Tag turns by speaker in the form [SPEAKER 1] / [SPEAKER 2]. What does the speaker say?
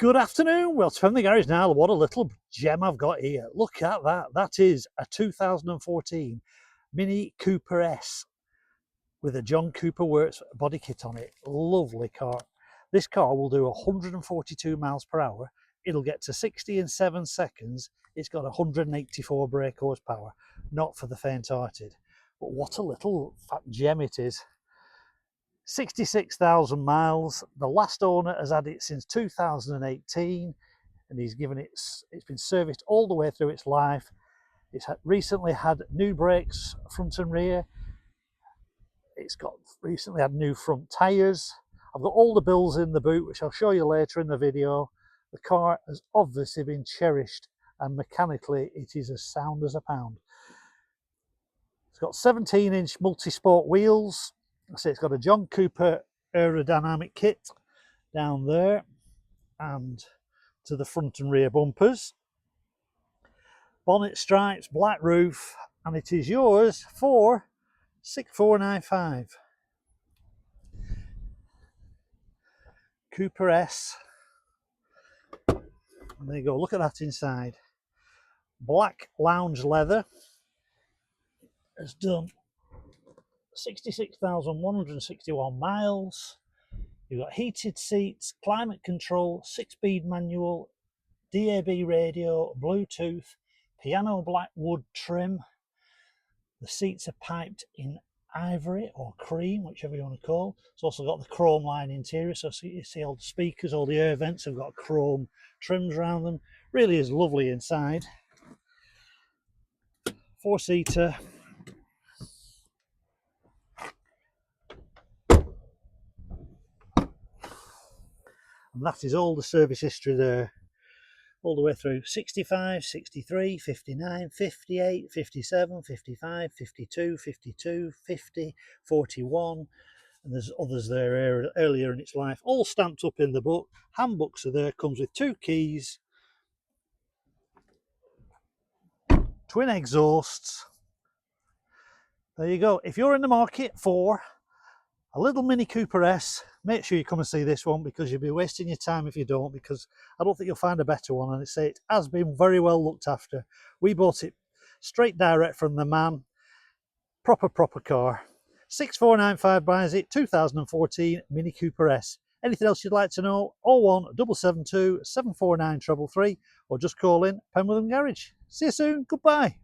[SPEAKER 1] Good afternoon. Well, it's from the garage now. What a little gem I've got here. Look at that. That is a 2014 Mini Cooper S with a John Cooper Works body kit on it. Lovely car. This car will do 142 miles per hour. It'll get to 60 in 7 seconds. It's got 184 brake horsepower. Not for the faint-hearted. But what a little fat gem it is. 66,000 miles. The last owner has had it since 2018, and he's given it's been serviced all the way through its life. It's recently had new brakes front and rear. It's got recently had new front tyres. I've got all the bills in the boot, which I'll show you later in the video. The car has obviously been cherished, and mechanically it is as sound as a pound. It's got 17-inch multi-sport wheels. So it's got a John Cooper aerodynamic kit down there and to the front and rear bumpers. Bonnet stripes, black roof, and it is yours for $6,495. Cooper S. And there you go, look at that inside. Black lounge leather. Has done 66,161 miles. You've got heated seats, climate control, 6-speed manual, DAB radio, Bluetooth, piano black wood trim. The seats are piped in ivory or cream, whichever you want to call. It's also got the chrome line interior, so you see all the speakers, all the air vents have got chrome trims around them. Really is lovely inside. 4-seater. And that is all the service history there, all the way through 65, 63, 59, 58, 57, 55, 52, 52, 50, 41, and there's others there earlier in its life, all stamped up in the book. Handbooks are there, comes with 2 keys, twin exhausts. There you go. If you're in the market for a little Mini Cooper S, make sure you come and see this one, because you'll be wasting your time if you don't, because I don't think you'll find a better one. And it has been very well looked after. We bought it straight direct from the man. Proper car. 6,495 buys it. 2014 Mini Cooper S. Anything else you'd like to know? 01 772 749 333, or just call in Penwitham Garage. See you soon. Goodbye.